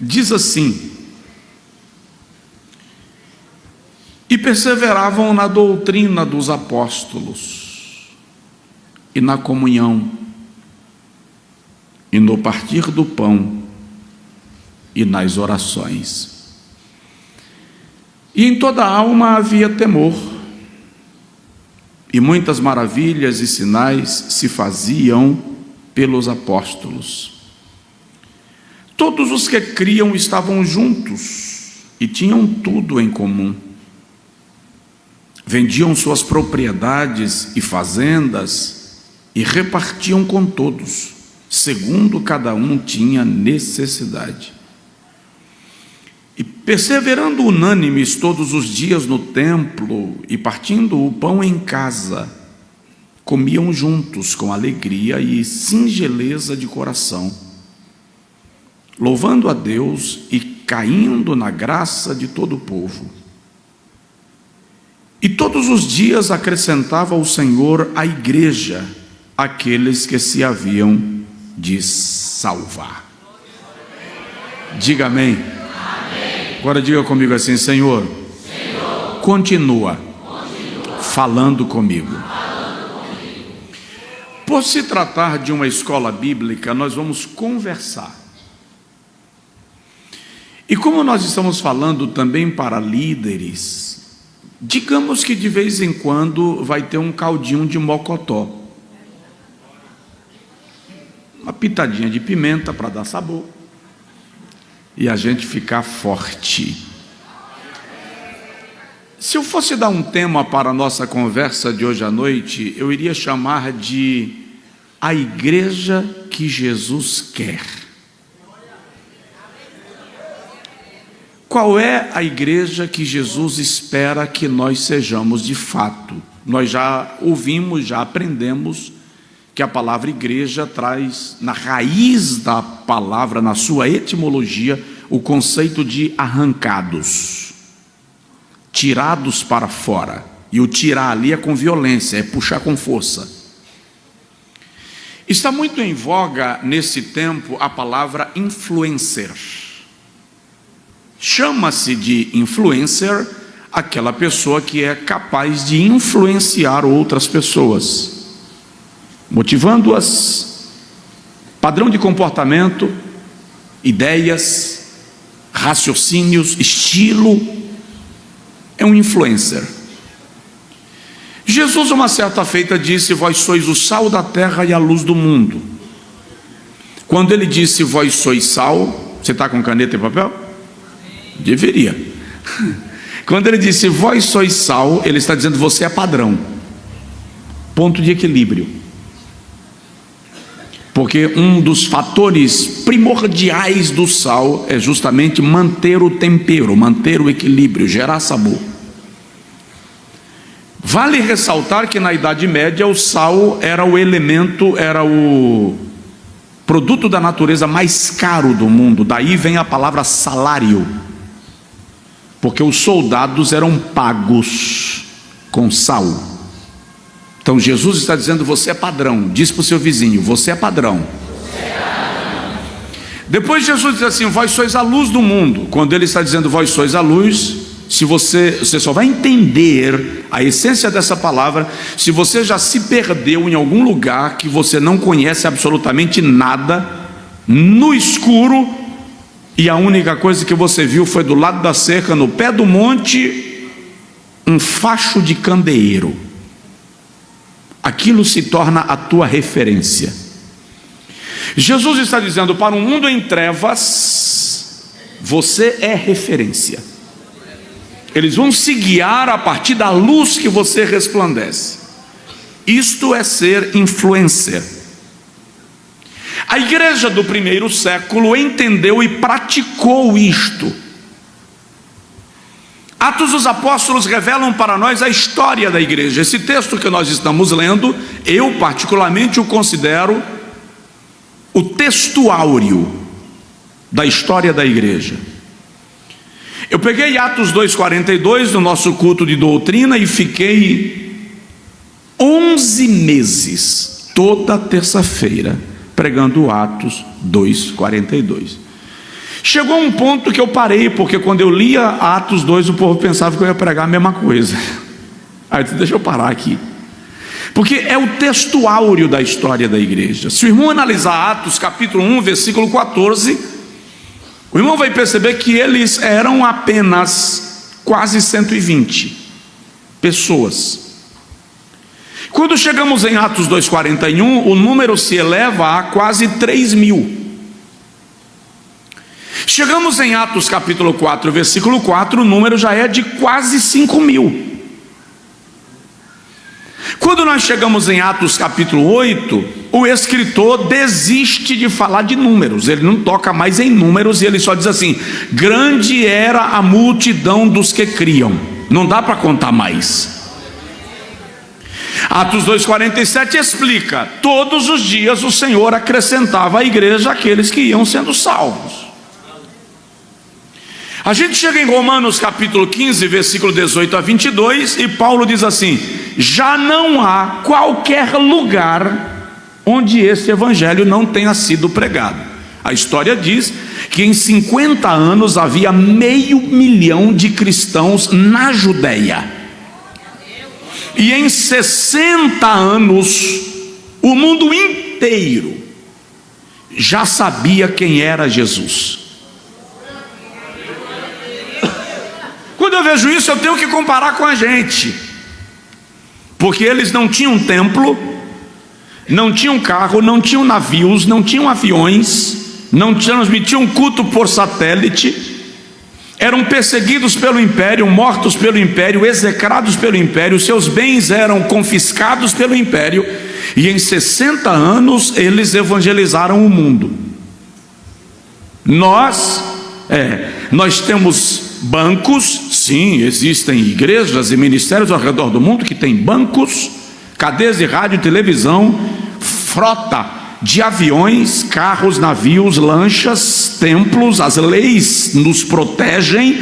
Diz assim: e perseveravam na doutrina dos apóstolos, e na comunhão, e no partir do pão, e nas orações. E em toda a alma havia temor, e muitas maravilhas e sinais se faziam pelos apóstolos. Todos os que criam estavam juntos e tinham tudo em comum. Vendiam suas propriedades e fazendas e repartiam com todos, segundo cada um tinha necessidade. E perseverando unânimes todos os dias no templo e partindo o pão em casa, comiam juntos com alegria e singeleza de coração, louvando a Deus e caindo na graça de todo o povo. E todos os dias acrescentava o Senhor à igreja aqueles que se haviam de salvar. Diga amém. Amém. Agora diga comigo assim: Senhor, continua falando comigo. Por se tratar de uma escola bíblica, nós vamos conversar. E como nós estamos falando também para líderes, digamos que de vez em quando vai ter um caldinho de mocotó, uma pitadinha de pimenta para dar sabor e a gente ficar forte. Se eu fosse dar um tema para a nossa conversa de hoje à noite, eu iria chamar de a igreja que Jesus quer. Qual é a igreja que Jesus espera que nós sejamos de fato? Nós já ouvimos, já aprendemos que a palavra igreja traz na raiz da palavra, na sua etimologia, o conceito de arrancados, tirados para fora. E o tirar ali é com violência, é puxar com força. Está muito em voga nesse tempo a palavra influencer. Chama-se de influencer aquela pessoa que é capaz de influenciar outras pessoas, motivando-as, padrão de comportamento, ideias, raciocínios, estilo. É um influencer. Jesus, uma certa feita, disse: vós sois o sal da terra e a luz do mundo. Quando ele disse vós sois sal, você está com caneta e papel? Deveria. Quando ele disse vós sois sal, ele está dizendo você é padrão, ponto de equilíbrio. Porque um dos fatores primordiais do sal é justamente manter o tempero, manter o equilíbrio, gerar sabor. Vale ressaltar que na Idade Média o sal era o elemento, era o produto da natureza mais caro do mundo. Daí vem a palavra salário, porque os soldados eram pagos com sal. Então Jesus está dizendo você é padrão. Diz para o seu vizinho, você é padrão. Depois Jesus diz assim, vós sois a luz do mundo. Quando ele está dizendo vós sois a luz, se você só vai entender a essência dessa palavra se você já se perdeu em algum lugar que você não conhece absolutamente nada, no escuro, e a única coisa que você viu foi do lado da cerca, no pé do monte, um facho de candeeiro. Aquilo se torna a tua referência. Jesus está dizendo para um mundo em trevas, você é referência. Eles vão se guiar a partir da luz que você resplandece. Isto é ser influencer. A igreja do primeiro século entendeu e praticou isto. Atos dos Apóstolos revelam para nós a história da igreja. Esse texto que nós estamos lendo, eu particularmente o considero o texto áureo da história da igreja. Eu peguei Atos 2,42 no nosso culto de doutrina e fiquei 11 meses, toda terça-feira, pregando Atos 2,42. Chegou um ponto que eu parei, porque quando eu lia Atos 2, o povo pensava que eu ia pregar a mesma coisa. Aí eu disse, deixa eu parar aqui, porque é o texto áureo da história da igreja. Se o irmão analisar Atos capítulo 1, versículo 14, o irmão vai perceber que eles eram apenas quase 120 pessoas. Quando chegamos em Atos 2,41, o número se eleva a quase 3.000. Chegamos em Atos capítulo 4, versículo 4, o número já é de quase 5.000. Quando nós chegamos em Atos capítulo 8, o escritor desiste de falar de números, ele não toca mais em números, e ele só diz assim: grande era a multidão dos que criam. Não dá para contar mais. Atos 2,47 explica: todos os dias o Senhor acrescentava à igreja aqueles que iam sendo salvos. A gente chega em Romanos capítulo 15, versículo 18 a 22, e Paulo diz assim: já não há qualquer lugar onde esse evangelho não tenha sido pregado. A história diz que em 50 anos havia 500.000 de cristãos na Judéia, e em 60 anos o mundo inteiro já sabia quem era Jesus. Quando eu vejo isso, eu tenho que comparar com a gente, porque eles não tinham templo, não tinham carro, não tinham navios, não tinham aviões, não transmitiam culto por satélite, eram perseguidos pelo império, mortos pelo império, execrados pelo império, seus bens eram confiscados pelo império, e em 60 anos eles evangelizaram o mundo. Nós temos bancos, sim, existem igrejas e ministérios ao redor do mundo que têm bancos, cadeias de rádio e televisão, frota de aviões, carros, navios, lanchas, templos, as leis nos protegem,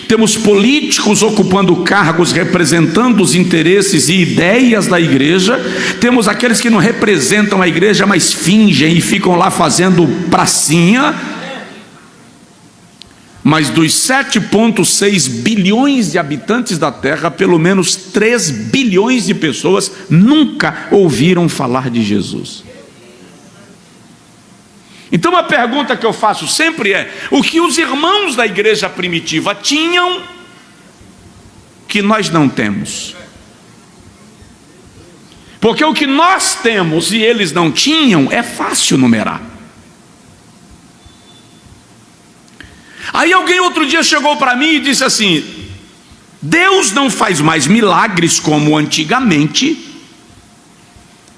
temos políticos ocupando cargos representando os interesses e ideias da igreja, temos aqueles que não representam a igreja, mas fingem e ficam lá fazendo pracinha. Mas dos 7,6 bilhões de habitantes da terra, pelo menos 3 bilhões de pessoas nunca ouviram falar de Jesus. Então a pergunta que eu faço sempre é: o que os irmãos da igreja primitiva tinham que nós não temos? Porque o que nós temos e eles não tinham é fácil numerar. Aí alguém outro dia chegou para mim e disse assim: Deus não faz mais milagres como antigamente,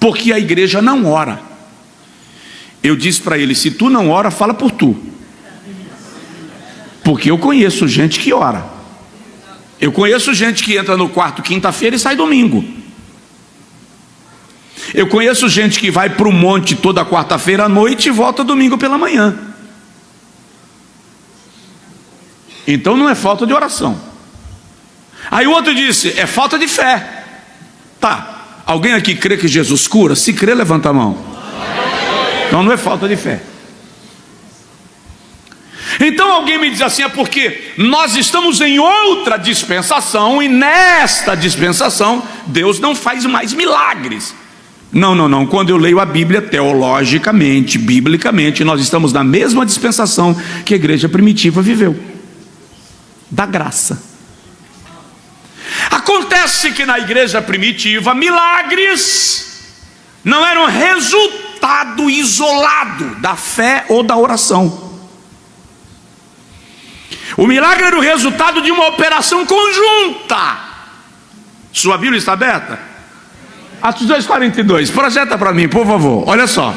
porque a igreja não ora. Eu disse para ele: se tu não ora, fala por tu, porque eu conheço gente que ora. Eu conheço gente que entra no quarto quinta-feira e sai domingo. Eu conheço gente que vai para o monte toda quarta-feira à noite e volta domingo pela manhã. Então não é falta de oração. Aí o outro disse: é falta de fé. Tá, alguém aqui crê que Jesus cura? Se crê, levanta a mão. Então não é falta de fé. Então alguém me diz assim: é porque nós estamos em outra dispensação, e nesta dispensação Deus não faz mais milagres. Não, quando eu leio a Bíblia teologicamente, biblicamente, nós estamos na mesma dispensação que a igreja primitiva viveu, da graça. Acontece que na igreja primitiva, milagres não eram resultado isolado da fé ou da oração. O milagre era o resultado de uma operação conjunta. Sua Bíblia está aberta? Atos 2,42, projeta para mim, por favor. Olha só: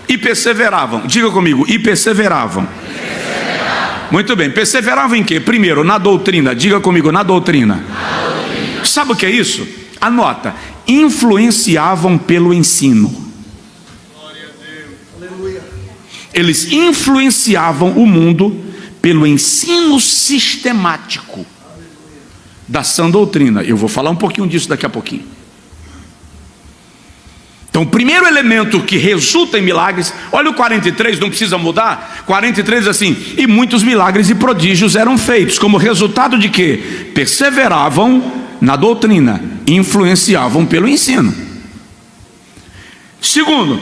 e perseveravam, diga comigo, e perseveravam. Muito bem, perseveravam em quê? Primeiro, na doutrina. Diga comigo, na doutrina. Sabe o que é isso? Anota: influenciavam pelo ensino. Eles influenciavam o mundo pelo ensino sistemático da sã doutrina. Eu vou falar um pouquinho disso daqui a pouquinho. Então, o primeiro elemento que resulta em milagres, olha o 43, não precisa mudar. 43 diz assim: e muitos milagres e prodígios eram feitos, como resultado de que perseveravam na doutrina, influenciavam pelo ensino. Segundo,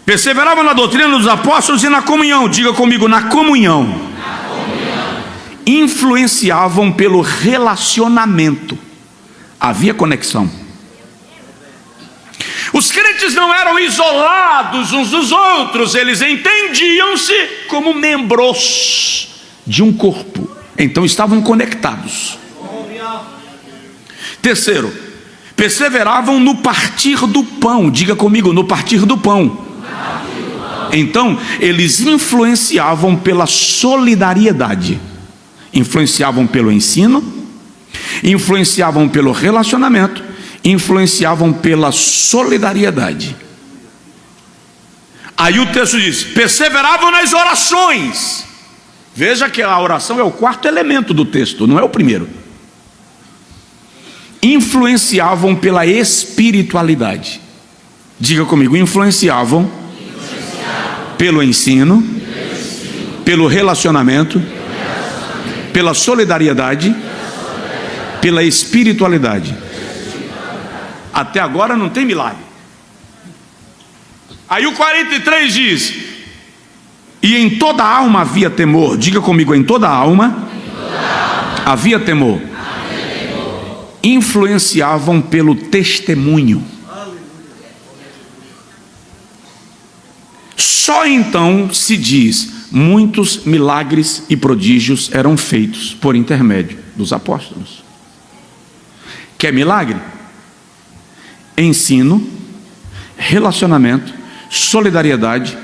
perseveravam na doutrina dos apóstolos e na comunhão. Diga comigo, na comunhão. Influenciavam pelo relacionamento. Havia conexão. Os crentes não eram isolados uns dos outros, eles entendiam-se como membros de um corpo, então estavam conectados. Terceiro, perseveravam no partir do pão. Diga comigo, no partir do pão. Então eles influenciavam pela solidariedade, influenciavam pelo ensino, influenciavam pelo relacionamento, influenciavam pela solidariedade. Aí o texto diz: perseveravam nas orações. Veja que a oração é o quarto elemento do texto, não é o primeiro. Influenciavam pela espiritualidade. Diga comigo, influenciavam pelo ensino, pelo relacionamento, pela solidariedade, pela espiritualidade. Até agora não tem milagre. Aí o 43 diz: e em toda alma havia temor. Diga comigo, em toda alma havia temor. Influenciavam pelo testemunho. Só então se diz: muitos milagres e prodígios eram feitos por intermédio dos apóstolos. Quer milagre? Ensino, relacionamento, solidariedade,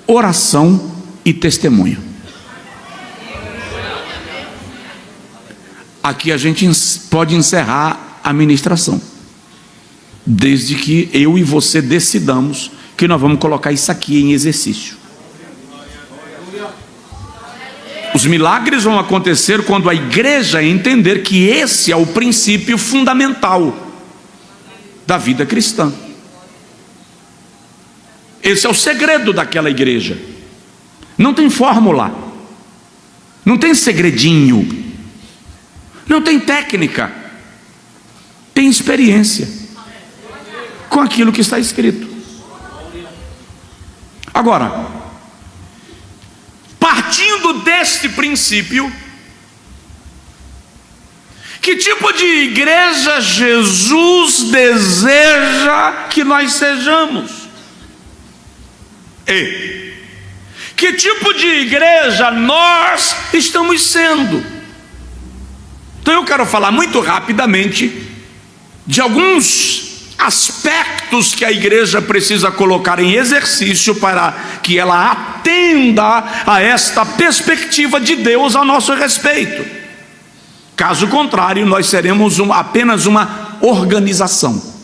oração e testemunho. Aqui a gente pode encerrar a ministração, desde que eu e você decidamos que nós vamos colocar isso aqui em exercício. Os milagres vão acontecer quando a igreja entender que esse é o princípio fundamental da vida cristã. Esse é o segredo daquela igreja. Não tem fórmula, não tem segredinho, não tem técnica, tem experiência com aquilo que está escrito. Agora, partindo deste princípio, que tipo de igreja Jesus deseja que nós sejamos? E que tipo de igreja nós estamos sendo? Então eu quero falar muito rapidamente de alguns aspectos que a igreja precisa colocar em exercício para que ela atenda a esta perspectiva de Deus a nosso respeito. Caso contrário, nós seremos apenas uma organização.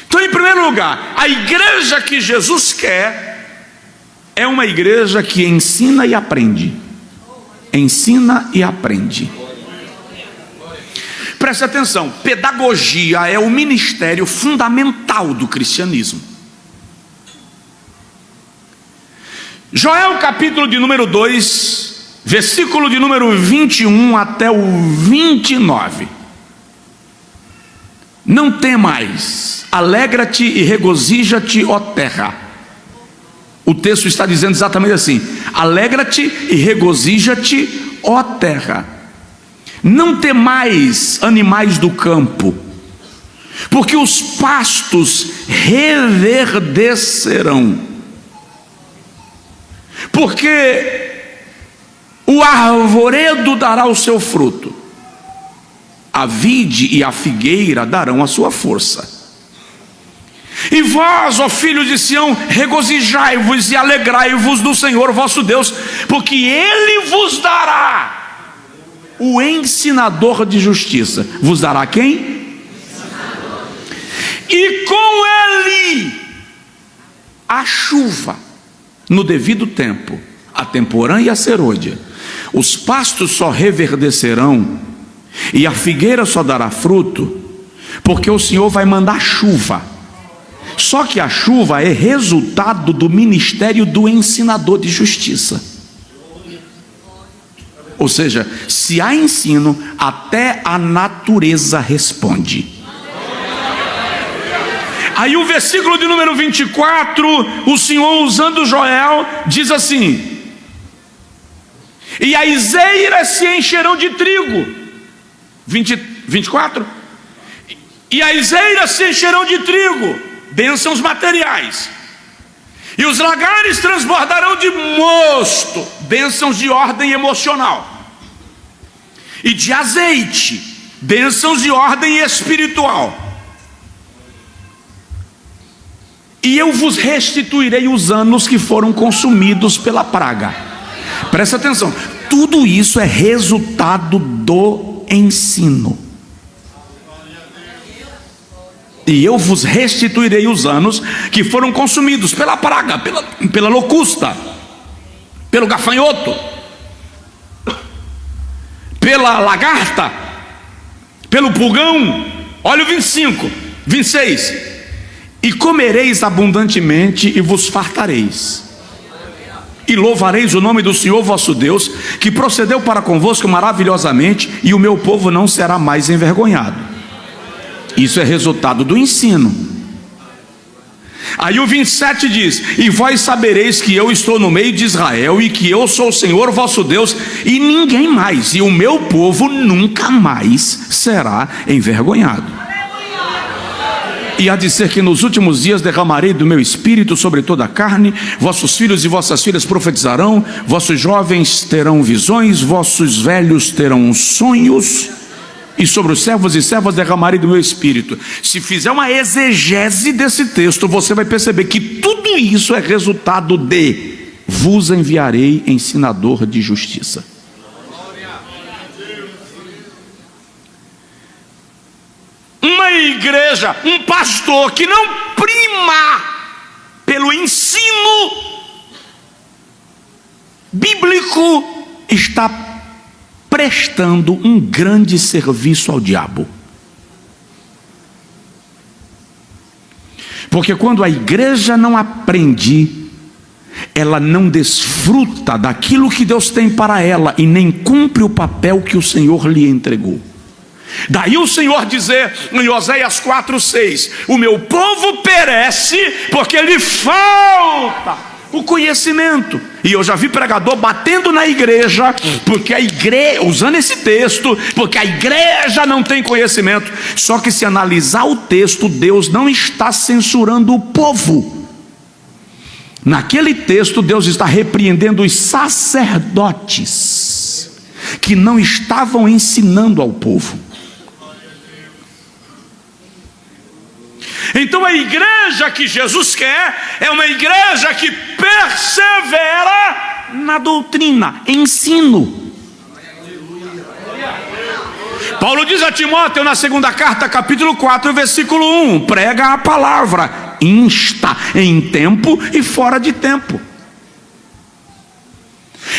Então, em primeiro lugar, a igreja que Jesus quer é uma igreja que ensina e aprende. Ensina e aprende. Preste atenção, pedagogia é o ministério fundamental do cristianismo. Joel capítulo de número 2, versículo de número 21 até o 29. Não temais, alegra-te e regozija-te, ó terra. O texto está dizendo exatamente assim: alegra-te e regozija-te, ó terra. Não temais, animais do campo, porque os pastos reverdecerão, porque o arvoredo dará o seu fruto, a vide e a figueira darão a sua força. E vós, ó filhos de Sião, regozijai-vos e alegrai-vos do Senhor vosso Deus, porque Ele vos dará o ensinador de justiça. Vos dará quem? E com Ele a chuva no devido tempo, a temporã e a serôdia. Os pastos só reverdecerão e a figueira só dará fruto, porque o Senhor vai mandar chuva. Só que a chuva é resultado do ministério do ensinador de justiça. Ou seja, se há ensino, até a natureza responde. Aí o versículo de número 24, o Senhor, usando Joel, diz assim: e as eiras se encherão de trigo. 24. E as eiras se encherão de trigo, bênçãos materiais. E os lagares transbordarão de mosto, bênçãos de ordem emocional. E de azeite, bênçãos de ordem espiritual. E eu vos restituirei os anos que foram consumidos pela praga. Presta atenção, tudo isso é resultado do ensino. E eu vos restituirei os anos que foram consumidos pela praga, pela locusta, pelo gafanhoto, pela lagarta, pelo pulgão. Olha o 25, 26. E comereis abundantemente e vos fartareis. E louvareis o nome do Senhor vosso Deus, que procedeu para convosco maravilhosamente, e o meu povo não será mais envergonhado. Isso é resultado do ensino. Aí o 27 diz: e vós sabereis que eu estou no meio de Israel, e que eu sou o Senhor vosso Deus, e ninguém mais, e o meu povo nunca mais será envergonhado. E há de ser que nos últimos dias derramarei do meu espírito sobre toda a carne, vossos filhos e vossas filhas profetizarão, vossos jovens terão visões, vossos velhos terão sonhos, e sobre os servos e servas derramarei do meu espírito. Se fizer uma exegese desse texto, você vai perceber que tudo isso é resultado de: vos enviarei ensinador de justiça. Uma igreja, um pastor que não prima pelo ensino bíblico está prestando um grande serviço ao diabo. Porque quando a igreja não aprende, ela não desfruta daquilo que Deus tem para ela e nem cumpre o papel que o Senhor lhe entregou. Daí o Senhor dizer em Oséias 4:6: o meu povo perece porque lhe falta o conhecimento. E eu já vi pregador batendo na igreja, porque a igreja, usando esse texto, porque a igreja não tem conhecimento. Só que se analisar o texto, Deus não está censurando o povo. Naquele texto, Deus está repreendendo os sacerdotes que não estavam ensinando ao povo. Então a igreja que Jesus quer é uma igreja que persevera na doutrina, ensino. Paulo diz a Timóteo na segunda carta, capítulo 4, versículo 1: prega a palavra, insta em tempo e fora de tempo.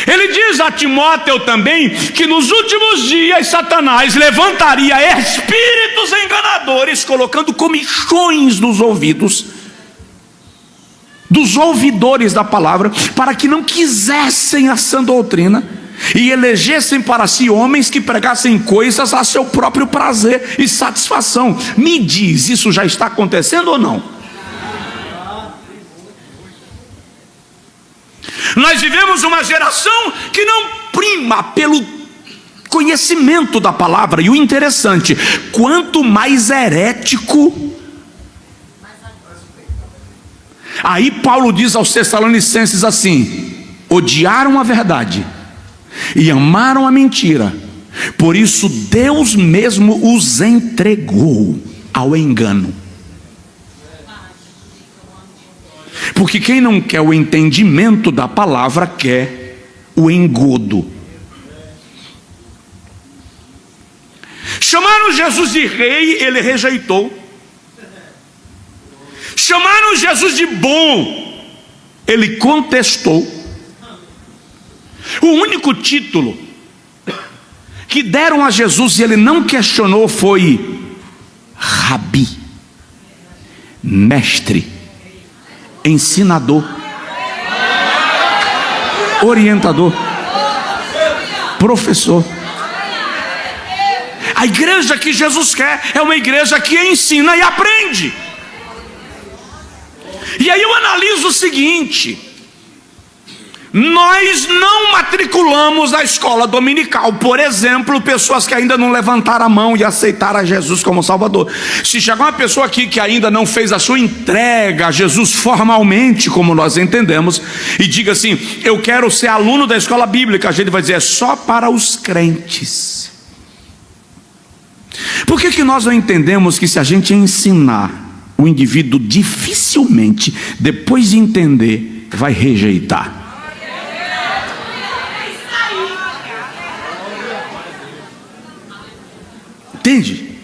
Ele diz a Timóteo também que nos últimos dias Satanás levantaria espíritos enganadores, colocando comichões nos ouvidos dos ouvidores da palavra, para que não quisessem a sã doutrina e elegessem para si homens que pregassem coisas a seu próprio prazer e satisfação. Me diz, isso já está acontecendo ou não? Nós vivemos uma geração que não prima pelo conhecimento da palavra. E o interessante, quanto mais herético, aí Paulo diz aos Tessalonicenses assim: odiaram a verdade e amaram a mentira, por isso Deus mesmo os entregou ao engano. Porque quem não quer o entendimento da palavra quer o engodo. Chamaram Jesus de rei, ele rejeitou. Chamaram Jesus de bom, ele contestou. O único título que deram a Jesus e ele não questionou foi rabi, mestre, ensinador, orientador, professor. A igreja que Jesus quer é uma igreja que ensina e aprende. E aí eu analiso o seguinte: nós não matriculamos na escola dominical, por exemplo, pessoas que ainda não levantaram a mão e aceitaram a Jesus como Salvador. Se chegar uma pessoa aqui que ainda não fez a sua entrega a Jesus formalmente, como nós entendemos, e diga assim: eu quero ser aluno da escola bíblica, a gente vai dizer: é só para os crentes. Por que nós não entendemos que se a gente ensinar, o indivíduo dificilmente, depois de entender, vai rejeitar? Entende?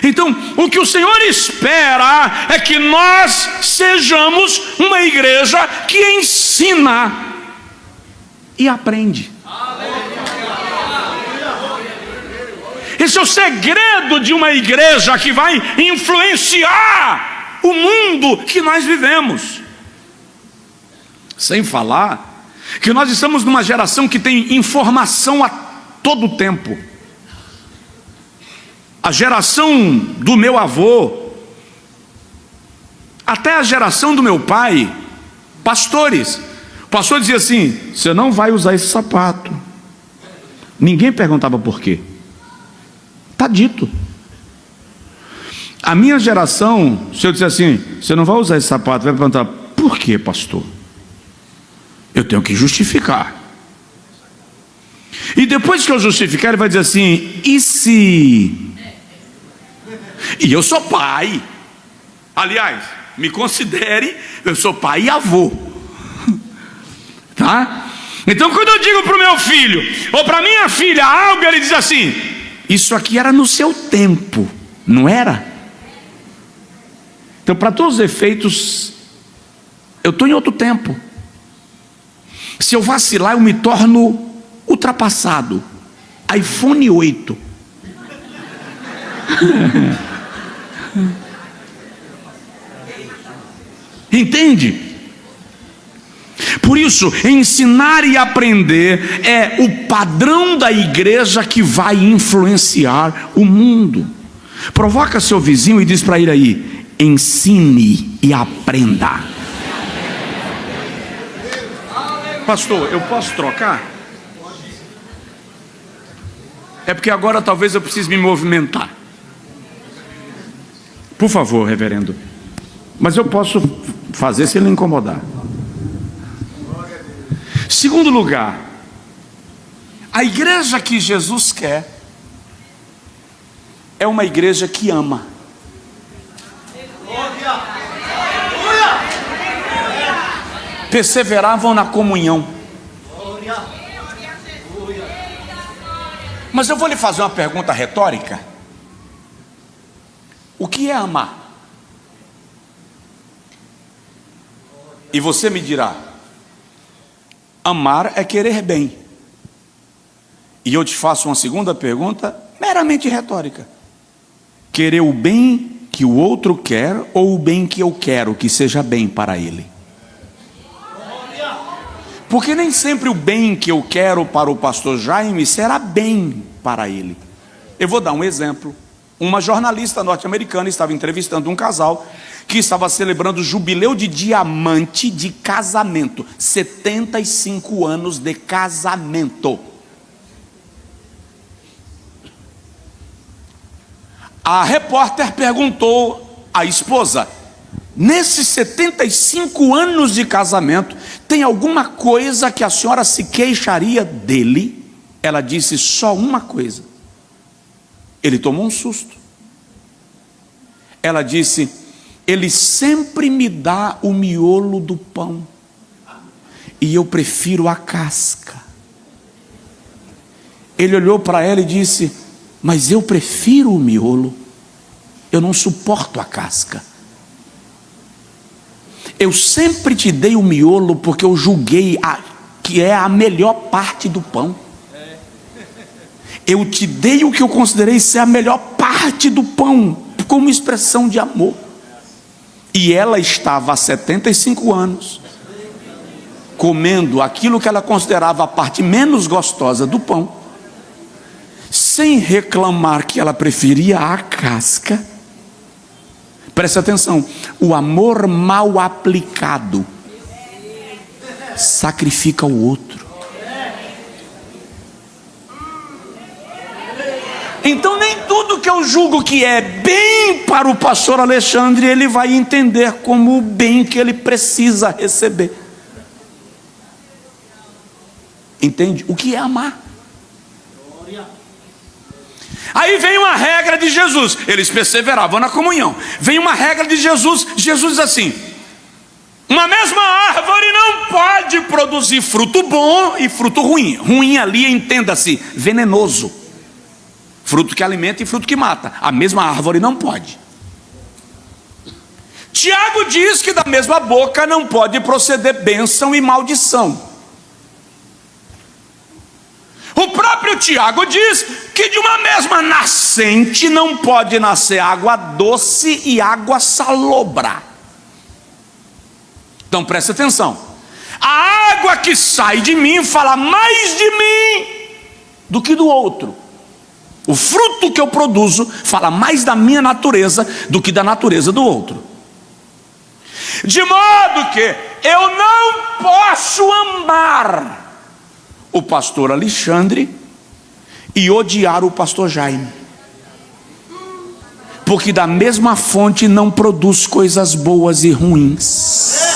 Então, o que o Senhor espera é que nós sejamos uma igreja que ensina e aprende. Esse é o segredo de uma igreja que vai influenciar o mundo que nós vivemos. Sem falar que nós estamos numa geração que tem informação a todo tempo. A geração do meu avô, até a geração do meu pai, pastores. O pastor dizia assim: você não vai usar esse sapato. Ninguém perguntava por quê. Está dito. A minha geração, se eu disser assim: você não vai usar esse sapato, vai perguntar: por quê, pastor? Eu tenho que justificar. E depois que eu justificar, ele vai dizer assim: e se... E eu sou pai. Aliás, me considere, eu sou pai e avô. Tá? Então quando eu digo para o meu filho, ou para minha filha algo, ele diz assim: isso aqui era no seu tempo, não era? Então, para todos os efeitos, eu estou em outro tempo. Se eu vacilar, eu me torno ultrapassado. iPhone 8. Entende? Por isso, ensinar e aprender é o padrão da igreja que vai influenciar o mundo. Provoca seu vizinho e diz para ele aí: ensine e aprenda. Pastor, eu posso trocar? É porque agora talvez eu precise me movimentar. Por favor, reverendo. Mas eu posso fazer se ele incomodar. Segundo lugar, a igreja que Jesus quer é uma igreja que ama. Perseveravam na comunhão. Mas eu vou lhe fazer uma pergunta retórica. O que é amar? E você me dirá: amar é querer bem. E eu te faço uma segunda pergunta, meramente retórica: querer o bem que o outro quer, ou o bem que eu quero que seja bem para ele? Porque nem sempre o bem que eu quero para o pastor Jaime será bem para ele. Eu vou dar um exemplo. Uma jornalista norte-americana estava entrevistando um casal que estava celebrando o jubileu de diamante de casamento. 75 anos de casamento. A repórter perguntou à esposa: nesses 75 anos de casamento, tem alguma coisa que a senhora se queixaria dele? Ela disse: só uma coisa. Ele tomou um susto. Ela disse: ele sempre me dá o miolo do pão, e eu prefiro a casca. Ele olhou para ela e disse: mas eu prefiro o miolo, eu não suporto a casca. Eu sempre te dei o miolo porque eu julguei que é a melhor parte do pão. Eu te dei o que eu considerei ser a melhor parte do pão, como expressão de amor. E ela estava há 75 anos comendo aquilo que ela considerava a parte menos gostosa do pão, sem reclamar que ela preferia a casca. Preste atenção, o amor mal aplicado sacrifica o outro. Então nem tudo que eu julgo que é bem para o pastor Alexandre, ele vai entender como o bem que ele precisa receber. Entende? O que é amar? Aí vem uma regra de Jesus, eles perseveravam na comunhão. Vem uma regra de Jesus, Jesus diz assim: uma mesma árvore não pode produzir fruto bom e fruto ruim. Ruim ali, entenda-se, venenoso. Fruto que alimenta e fruto que mata. A mesma árvore não pode. Tiago diz que da mesma boca não pode proceder bênção e maldição. O próprio Tiago diz que de uma mesma nascente não pode nascer água doce e água salobra. Então preste atenção. A água que sai de mim fala mais de mim do que do outro. O fruto que eu produzo fala mais da minha natureza do que da natureza do outro. De modo que eu não posso amar o pastor Alexandre e odiar o pastor Jaime, porque da mesma fonte não produz coisas boas e ruins.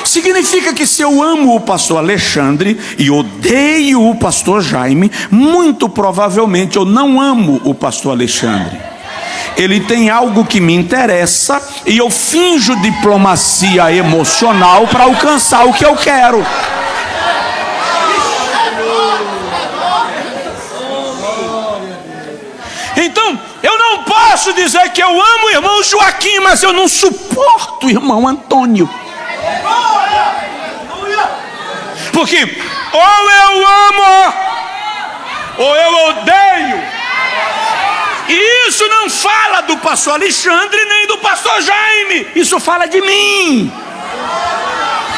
Significa que se eu amo o pastor Alexandre e odeio o pastor Jaime, muito provavelmente eu não amo o pastor Alexandre. Ele tem algo que me interessa e eu finjo diplomacia emocional para alcançar o que eu quero. Então, eu não posso dizer que eu amo o irmão Joaquim, mas eu não suporto o irmão Antônio. Porque ou eu amo ou eu odeio. E isso não fala do pastor Alexandre nem do pastor Jaime, isso fala de mim.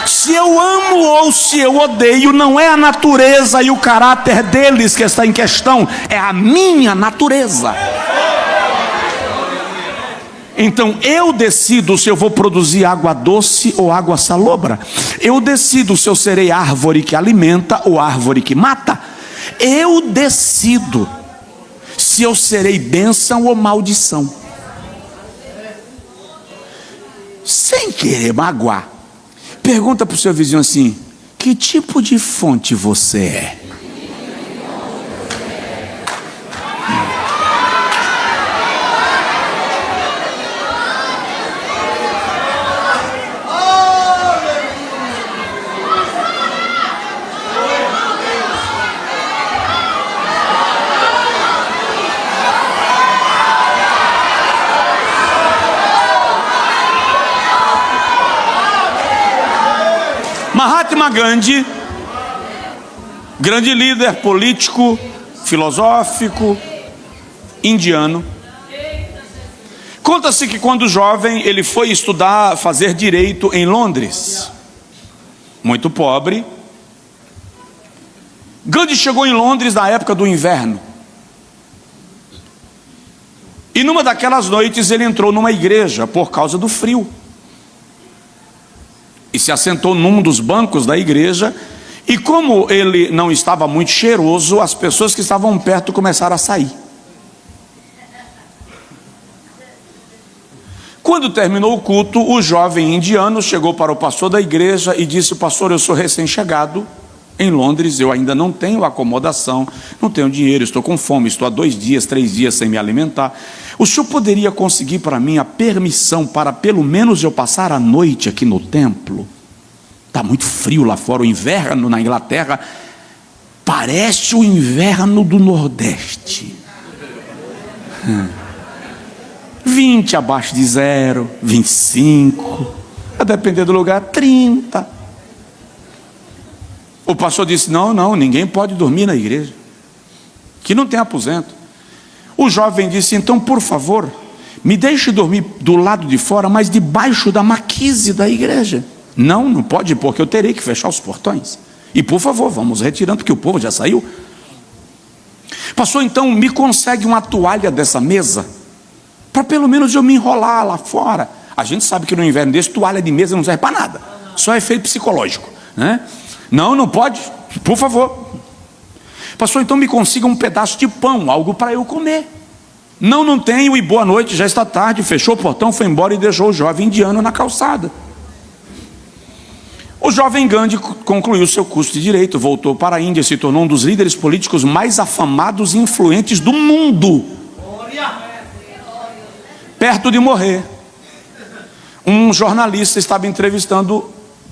Se eu amo ou se eu odeio, não é a natureza e o caráter deles que está em questão, é a minha natureza. Então eu decido se eu vou produzir água doce ou água salobra. Eu decido se eu serei árvore que alimenta ou árvore que mata. Eu decido se eu serei bênção ou maldição. Sem querer magoar, pergunta para o seu vizinho assim: que tipo de fonte você é? Mahatma Gandhi, grande líder político, filosófico, indiano. Conta-se que quando jovem ele foi estudar, fazer direito em Londres. Muito pobre. Gandhi chegou em Londres na época do inverno. E numa daquelas noites ele entrou numa igreja por causa do frio. E se assentou num dos bancos da igreja, e como ele não estava muito cheiroso, as pessoas que estavam perto começaram a sair. Quando terminou o culto, o jovem indiano chegou para o pastor da igreja e disse: pastor, eu sou recém-chegado em Londres, eu ainda não tenho acomodação, não tenho dinheiro, estou com fome, estou há 2 dias, 3 dias sem me alimentar. O senhor poderia conseguir para mim a permissão para pelo menos eu passar a noite aqui no templo? Está muito frio lá fora, o inverno na Inglaterra parece o inverno do Nordeste. 20 abaixo de 0, 25, a depender do lugar, 30. O pastor disse: não, ninguém pode dormir na igreja, que não tem aposento. O jovem disse: então, por favor, me deixe dormir do lado de fora, mas debaixo da marquise da igreja. Não, não pode, porque eu terei que fechar os portões. E por favor, vamos retirando, porque o povo já saiu. Pastor, então me consegue uma toalha dessa mesa, para pelo menos eu me enrolar lá fora. A gente sabe que no inverno desse, toalha de mesa não serve para nada, só efeito psicológico, né? Não, não pode, por favor. Pastor, então me consiga um pedaço de pão, algo para eu comer. Não, não tenho, e boa noite, já está tarde. Fechou o portão, foi embora e deixou o jovem indiano na calçada. O jovem Gandhi concluiu seu curso de direito, voltou para a Índia e se tornou um dos líderes políticos mais afamados e influentes do mundo. Perto de morrer, um jornalista estava entrevistando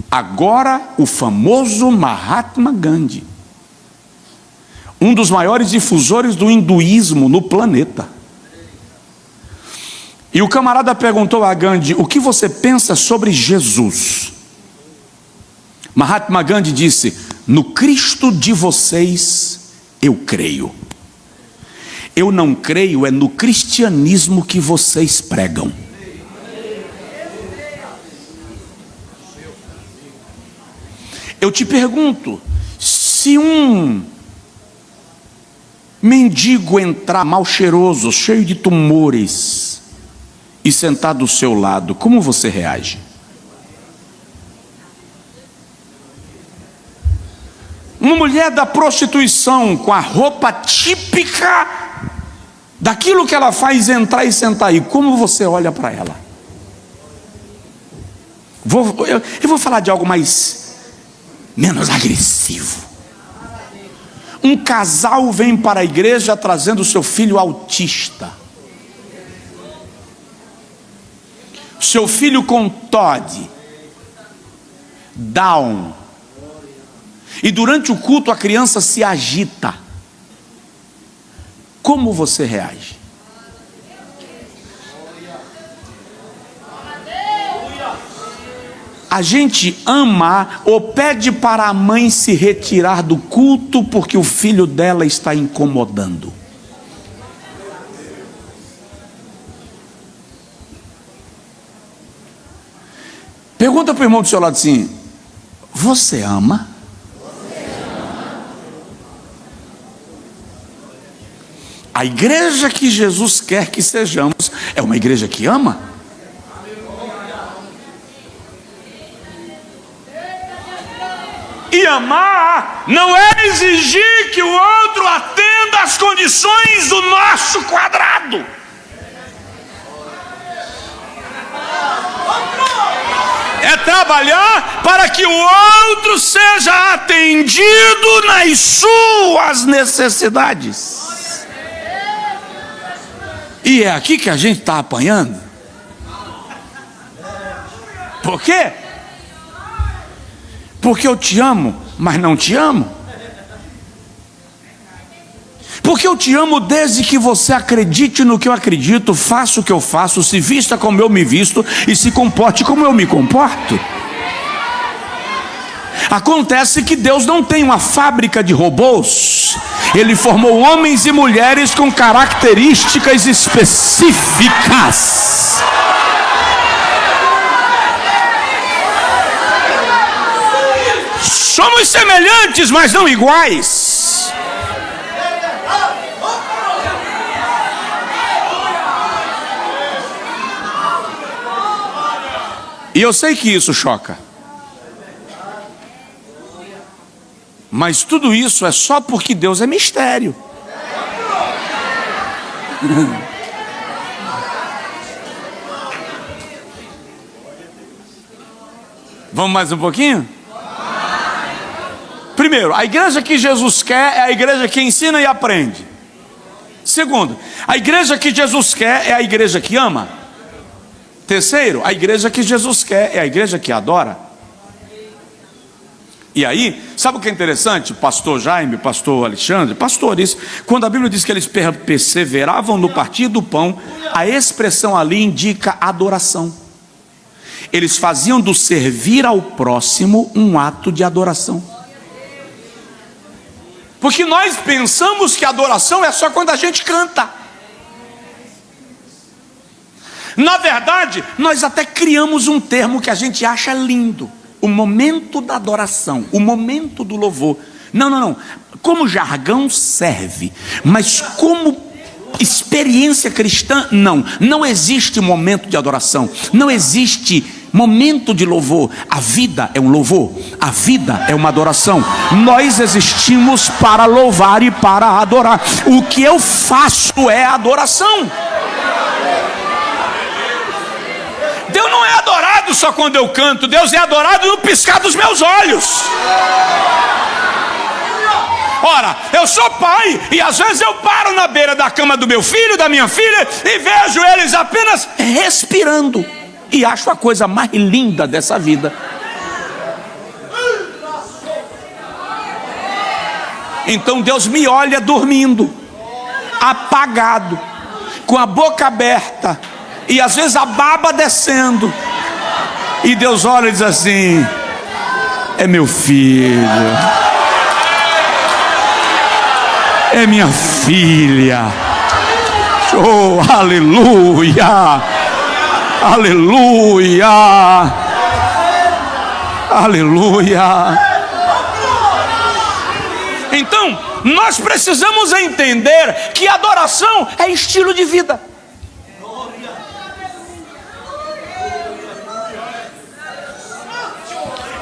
agora o famoso Mahatma Gandhi, um dos maiores difusores do hinduísmo no planeta. E o camarada perguntou a Gandhi: o que você pensa sobre Jesus? Mahatma Gandhi disse: no Cristo de vocês eu creio. Eu não creio é no cristianismo que vocês pregam. Eu te pergunto, se um mendigo entrar mal cheiroso, cheio de tumores, e sentar do seu lado, como você reage? Uma mulher da prostituição, com a roupa típica daquilo que ela faz, entrar e sentar aí, como você olha para ela? Eu vou falar de algo menos agressivo. Um casal vem para a igreja trazendo seu filho autista. Seu filho com TOD, Down. E durante o culto a criança se agita. Como você reage? A gente ama ou pede para a mãe se retirar do culto porque o filho dela está incomodando. Pergunta para o irmão do seu lado assim: você ama? A igreja que Jesus quer que sejamos é uma igreja que ama. E amar não é exigir que o outro atenda às condições do nosso quadrado. É trabalhar para que o outro seja atendido nas suas necessidades. E é aqui que a gente está apanhando. Por quê? Porque eu te amo, mas não te amo. Porque eu te amo desde que você acredite no que eu acredito, faça o que eu faço, se vista como eu me visto e se comporte como eu me comporto. Acontece que Deus não tem uma fábrica de robôs. Ele formou homens e mulheres com características específicas. Somos semelhantes, mas não iguais. E eu sei que isso choca. Mas tudo isso é só porque Deus é mistério. Vamos mais um pouquinho? Primeiro, a igreja que Jesus quer é a igreja que ensina e aprende. Segundo, a igreja que Jesus quer é a igreja que ama. Terceiro, a igreja que Jesus quer é a igreja que adora. E aí, sabe o que é interessante? Pastor Jaime, pastor Alexandre, pastores, quando a Bíblia diz que eles perseveravam no partir do pão, a expressão ali indica adoração. Eles faziam do servir ao próximo um ato de adoração. Porque nós pensamos que adoração é só quando a gente canta. Na verdade, nós até criamos um termo que a gente acha lindo: o momento da adoração, o momento do louvor. Não. Como jargão serve, mas como experiência cristã, não existe momento de adoração, não existe momento de louvor. A vida é um louvor, a vida é uma adoração. Nós existimos para louvar e para adorar. O que eu faço é adoração. Deus não é adorado só quando eu canto, Deus é adorado no piscar dos meus olhos. Ora, eu sou pai e às vezes eu paro na beira da cama do meu filho, da minha filha, e vejo eles apenas respirando, e acho a coisa mais linda dessa vida. Então Deus me olha dormindo, apagado, com a boca aberta, e às vezes a baba descendo, e Deus olha e diz assim: é meu filho, é minha filha. Oh, aleluia, aleluia, aleluia. Então, nós precisamos entender que adoração é estilo de vida.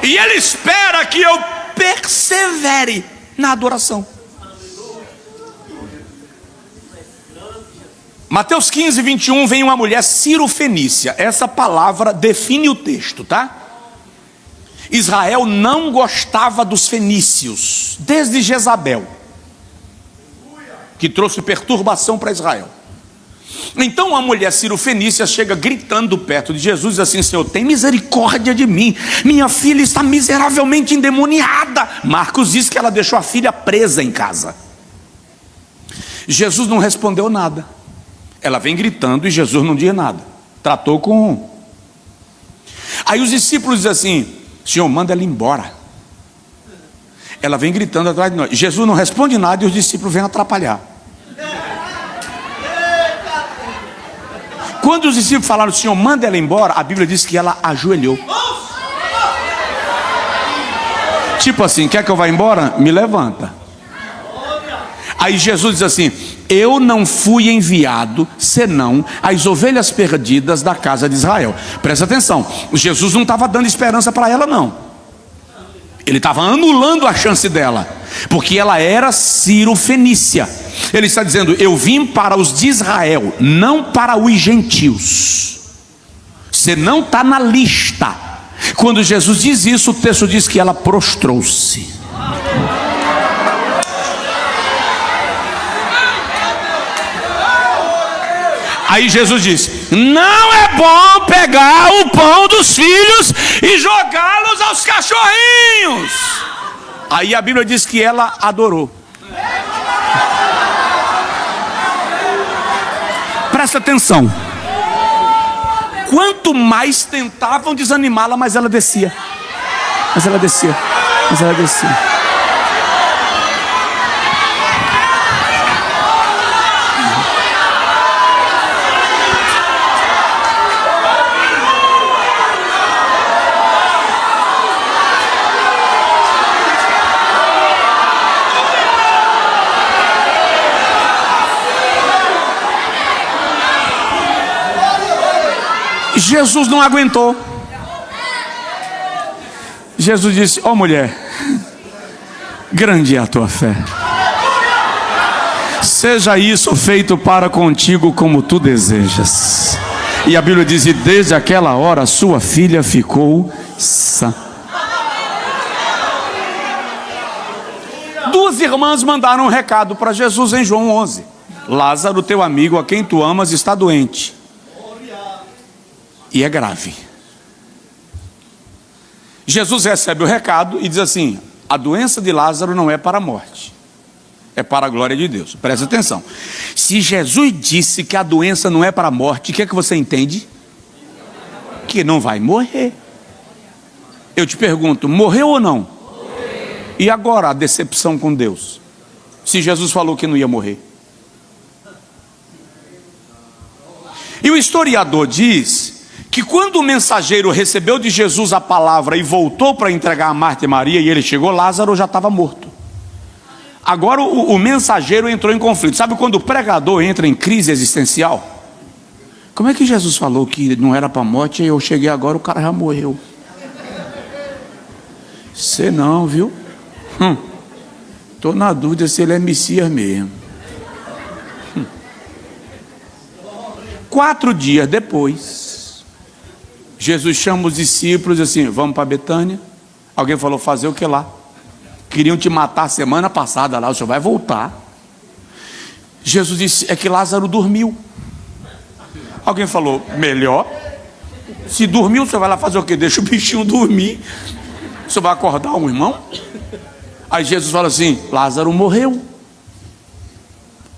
E Ele espera que eu persevere na adoração. Mateus 15, 21, vem uma mulher cirofenícia. Essa palavra define o texto, tá? Israel não gostava dos fenícios, desde Jezabel, que trouxe perturbação para Israel. Então a mulher cirofenícia chega gritando perto de Jesus e diz assim: Senhor, tem misericórdia de mim, minha filha está miseravelmente endemoniada. Marcos diz que ela deixou a filha presa em casa. Jesus não respondeu nada. Ela vem gritando e Jesus não diz nada. Tratou com um. Aí os discípulos dizem assim: Senhor, manda ela embora. Ela vem gritando atrás de nós. Jesus não responde nada e os discípulos vêm atrapalhar. Quando os discípulos falaram: Senhor, manda ela embora, a Bíblia diz que ela ajoelhou. Tipo assim: quer que eu vá embora? Me levanta. Aí Jesus diz assim: eu não fui enviado senão as ovelhas perdidas da casa de Israel. Presta atenção, Jesus não estava dando esperança para ela, não. Ele estava anulando a chance dela, porque ela era cirofenícia. Ele está dizendo: eu vim para os de Israel, não para os gentios. Você não está na lista. Quando Jesus diz isso, o texto diz que ela prostrou-se. Aí Jesus disse: não é bom pegar o pão dos filhos e jogá-los aos cachorrinhos. Aí a Bíblia diz que ela adorou. Presta atenção. Quanto mais tentavam desanimá-la, mais ela descia. Mas ela descia. Mas ela descia. Jesus não aguentou. Jesus disse: ó mulher, grande é a tua fé, seja isso feito para contigo como tu desejas. E a Bíblia diz: e desde aquela hora sua filha ficou sã. Duas irmãs mandaram um recado para Jesus em João 11: Lázaro, teu amigo, a quem tu amas, está doente. E é grave. Jesus recebe o recado e diz assim: a doença de Lázaro não é para a morte, é para a glória de Deus. Presta atenção. Se Jesus disse que a doença não é para a morte, o que é que você entende? Que não vai morrer. Eu te pergunto: morreu ou não? Morreu. E agora a decepção com Deus? Se Jesus falou que não ia morrer. E o historiador diz que quando o mensageiro recebeu de Jesus a palavra e voltou para entregar a Marta e Maria, e ele chegou, Lázaro já estava morto. Agora o mensageiro entrou em conflito. Sabe quando o pregador entra em crise existencial? Como é que Jesus falou que não era para a morte e eu cheguei agora, o cara já morreu? Sei não, viu? Estou na dúvida se ele é Messias mesmo. 4 dias depois, Jesus chama os discípulos e assim, vamos para Betânia. Alguém falou, fazer o que lá? Queriam te matar semana passada lá, o senhor vai voltar. Jesus disse, é que Lázaro dormiu. Alguém falou, melhor. Se dormiu, o senhor vai lá fazer o quê? Deixa o bichinho dormir. O senhor vai acordar um irmão? Aí Jesus fala assim, Lázaro morreu.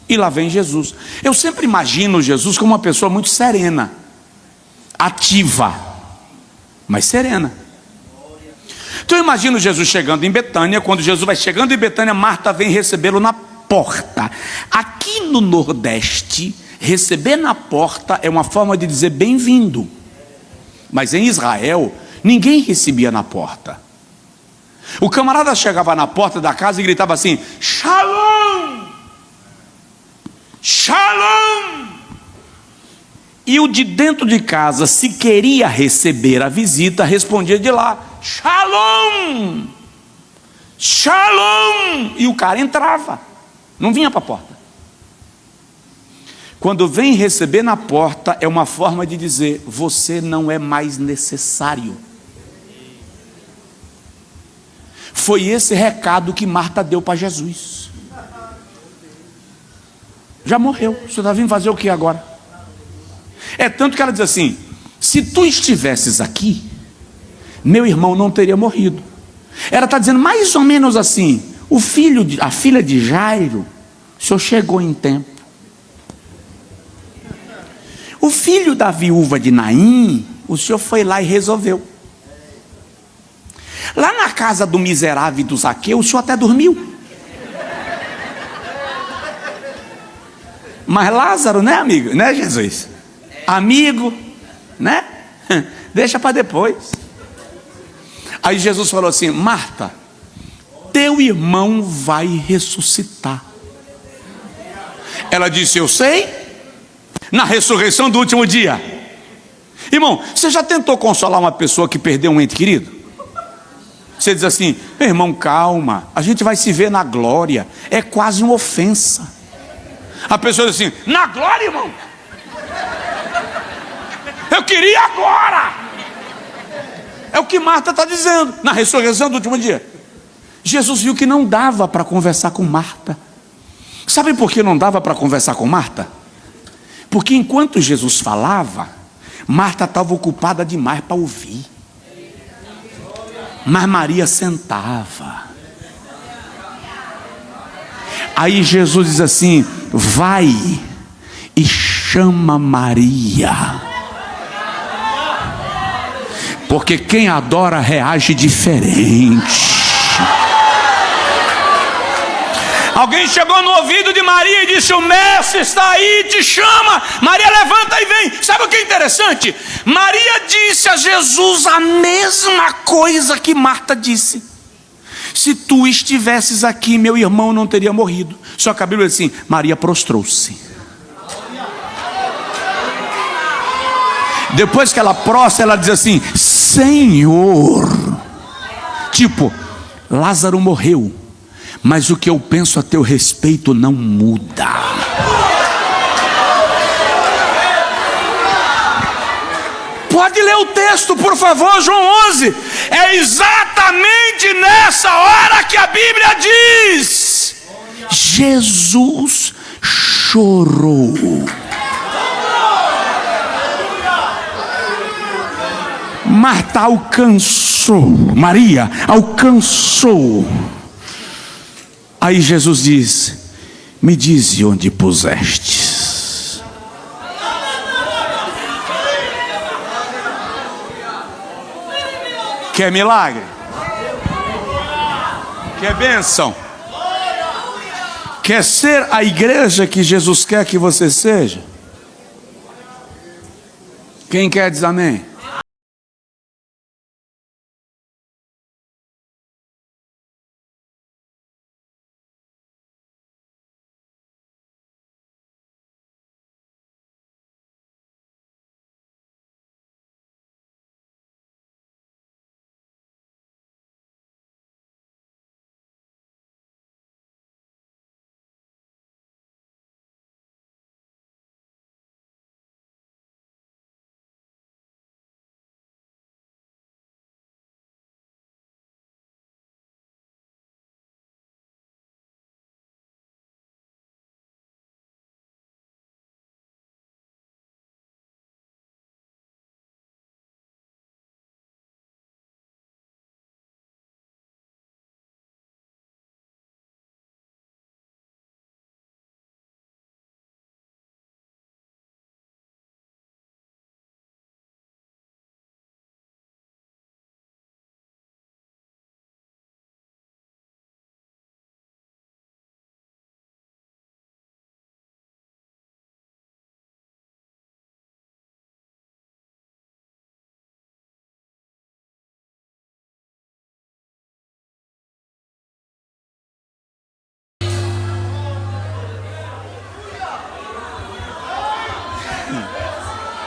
E lá vem Jesus. Eu sempre imagino Jesus como uma pessoa muito serena, ativa, mas serena. Então eu imagino Jesus chegando em Betânia. Quando Jesus vai chegando em Betânia, Marta vem recebê-lo na porta. Aqui no Nordeste, receber na porta é uma forma de dizer bem-vindo. Mas em Israel, ninguém recebia na porta. O camarada chegava na porta da casa e gritava assim, Shalom! Shalom! E o de dentro de casa, se queria receber a visita, respondia de lá, Shalom! Shalom! E o cara entrava, não vinha para a porta. Quando vem receber na porta, é uma forma de dizer, você não é mais necessário. Foi esse recado que Marta deu para Jesus. Já morreu, você está vindo fazer o que agora? É tanto que ela diz assim, se tu estivesses aqui, meu irmão não teria morrido. Ela está dizendo mais ou menos assim, a filha de Jairo, o senhor chegou em tempo. O filho da viúva de Naim, o senhor foi lá e resolveu. Lá na casa do miserável e do Zaqueu, o senhor até dormiu. Mas Lázaro, né, amigo? Né, Jesus? Amigo, né? Deixa para depois. Aí Jesus falou assim, Marta, teu irmão vai ressuscitar. Ela disse, eu sei, na ressurreição do último dia. Irmão, você já tentou consolar uma pessoa que perdeu um ente querido? Você diz assim, meu irmão, calma, a gente vai se ver na glória. É quase uma ofensa. A pessoa diz assim, na glória, irmão? Eu queria agora. É o que Marta está dizendo, na ressurreição do último dia. Jesus viu que não dava para conversar com Marta. Sabe por que não dava para conversar com Marta? Porque enquanto Jesus falava, Marta estava ocupada demais para ouvir. Mas Maria sentava. Aí Jesus diz assim, vai e chama Maria. Porque quem adora reage diferente. Alguém chegou no ouvido de Maria e disse, o mestre está aí, te chama. Maria levanta e vem. Sabe o que é interessante? Maria disse a Jesus a mesma coisa que Marta disse. Se tu estivesses aqui, meu irmão não teria morrido. Só que a Bíblia diz assim, Maria prostrou-se. Depois que ela prostra, ela diz assim, Senhor. Tipo, Lázaro morreu, mas o que eu penso a teu respeito não muda. Pode ler o texto, por favor, João 11. É exatamente nessa hora que a Bíblia diz, Jesus chorou. Marta alcançou, Maria alcançou. Aí Jesus diz, me dize onde pusestes. Quer milagre? Quer bênção? Quer ser a igreja que Jesus quer que você seja? Quem quer diz amém?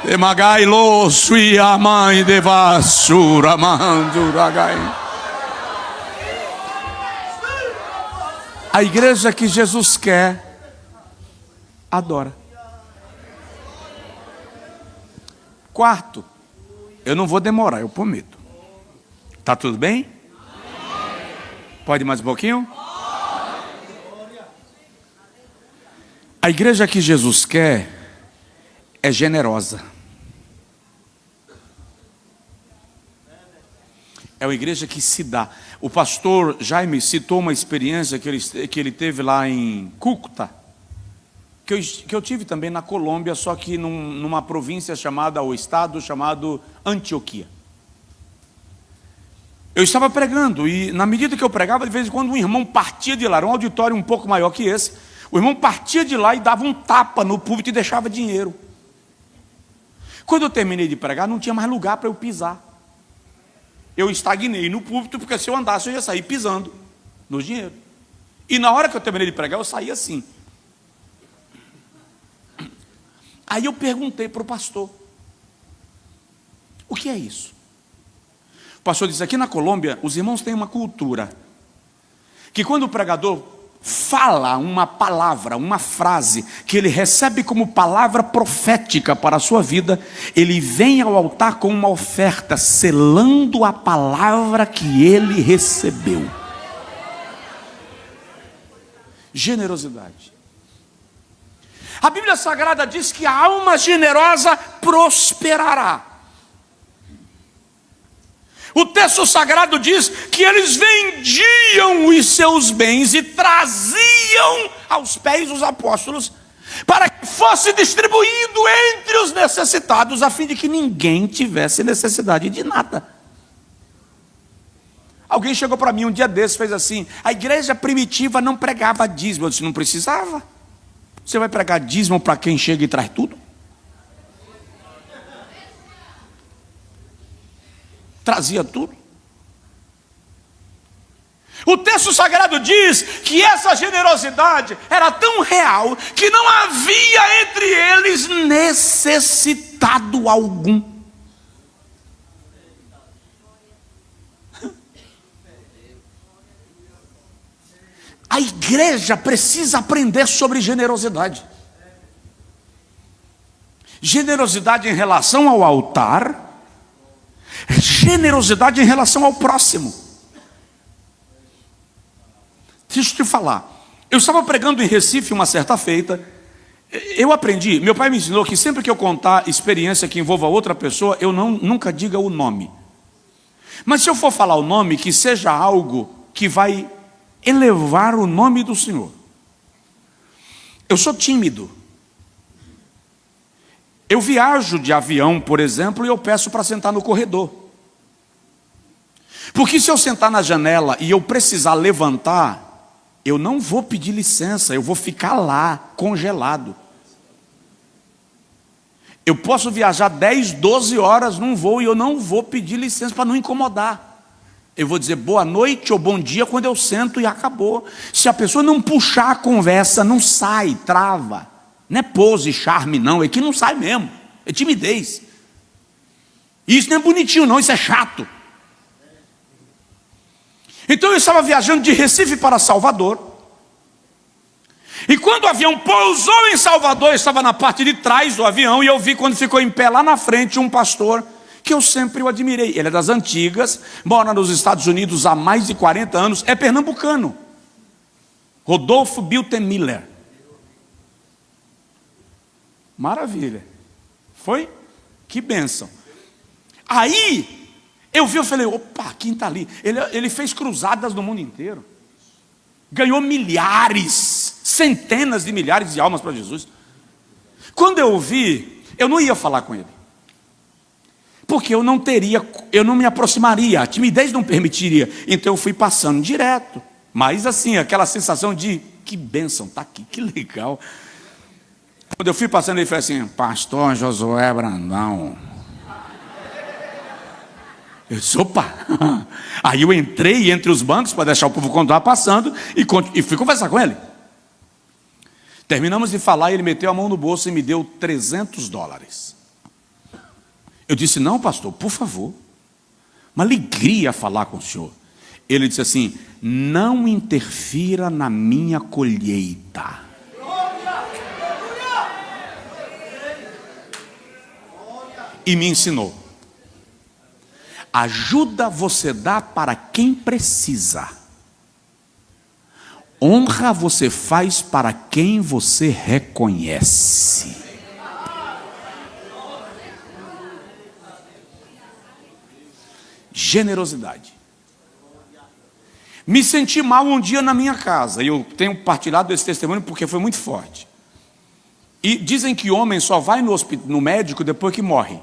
Emagai-lo, sua mãe de vassoura, manduragai. A igreja que Jesus quer, adora. Quarto, eu não vou demorar, eu prometo. Tá tudo bem? Pode mais um pouquinho? A igreja que Jesus quer é generosa. É uma igreja que se dá. O pastor Jaime citou uma experiência que ele teve lá em Cúcuta, que eu tive também na Colômbia, só que numa província chamada, ou estado chamado Antioquia. Eu estava pregando e na medida que eu pregava, de vez em quando um irmão partia de lá, era um auditório um pouco maior que esse, o irmão partia de lá e dava um tapa no púlpito e deixava dinheiro. Quando eu terminei de pregar, não tinha mais lugar para eu pisar. Eu estagnei no púlpito, porque se eu andasse, eu ia sair pisando no dinheiro. E na hora que eu terminei de pregar, eu saí assim. Aí eu perguntei para o pastor: o que é isso? O pastor disse: aqui na Colômbia, os irmãos têm uma cultura que quando o pregador fala uma palavra, uma frase que ele recebe como palavra profética para a sua vida, ele vem ao altar com uma oferta, selando a palavra que ele recebeu. Generosidade. A Bíblia Sagrada diz que a alma generosa prosperará. O texto sagrado diz que eles vendiam os seus bens e traziam aos pés dos apóstolos para que fosse distribuído entre os necessitados, a fim de que ninguém tivesse necessidade de nada. Alguém chegou para mim um dia desses e fez assim: a igreja primitiva não pregava dízimo. Eu disse: não precisava. Você vai pregar dízimo para quem chega e traz tudo? Trazia tudo. O texto sagrado diz que essa generosidade era tão real que não havia entre eles necessitado algum. A igreja precisa aprender sobre generosidade. Generosidade em relação ao altar, generosidade em relação ao próximo. Deixa eu te falar. Eu estava pregando em Recife uma certa feita. Eu aprendi, meu pai me ensinou que sempre que eu contar experiência que envolva outra pessoa, eu nunca diga o nome. Mas se eu for falar o nome, que seja algo que vai elevar o nome do Senhor. Eu sou tímido. Eu viajo de avião, por exemplo, e eu peço para sentar no corredor. Porque se eu sentar na janela e eu precisar levantar, eu não vou pedir licença, eu vou ficar lá, congelado. Eu posso viajar 10, 12 horas num voo e eu não vou pedir licença para não incomodar. Eu vou dizer boa noite ou bom dia quando eu sento e acabou. Se a pessoa não puxar a conversa, não sai, trava. Não é pose, charme não, é que não sai mesmo, é timidez. Isso não é bonitinho não, isso é chato. Então eu estava viajando de Recife para Salvador. E quando o avião pousou em Salvador, eu estava na parte de trás do avião e eu vi quando ficou em pé lá na frente um pastor que eu sempre o admirei. Ele é das antigas, mora nos Estados Unidos há mais de 40 anos, é pernambucano. Rodolfo Bilten Miller. Maravilha. Foi? Que bênção. Aí, eu vi, eu falei, opa, quem está ali? Ele fez cruzadas no mundo inteiro. Ganhou milhares, centenas de milhares de almas para Jesus. Quando eu vi, eu não ia falar com ele. Porque eu não me aproximaria, a timidez não permitiria. Então eu fui passando direto. Mas assim, aquela sensação de, que bênção, está aqui, que legal. Quando eu fui passando, ele falou assim, pastor Josué Brandão. Eu disse, opa. Aí eu entrei entre os bancos para deixar o povo continuar passando e fui conversar com ele. Terminamos de falar e ele meteu a mão no bolso e me deu $300. Eu disse, não pastor, por favor. Uma alegria falar com o senhor. Ele disse assim, não interfira na minha colheita. E me ensinou. Ajuda você dá para quem precisa. Honra você faz para quem você reconhece. Generosidade. Me senti mal um dia na minha casa. E eu tenho partilhado esse testemunho porque foi muito forte. E dizem que homem só vai no médico depois que morre.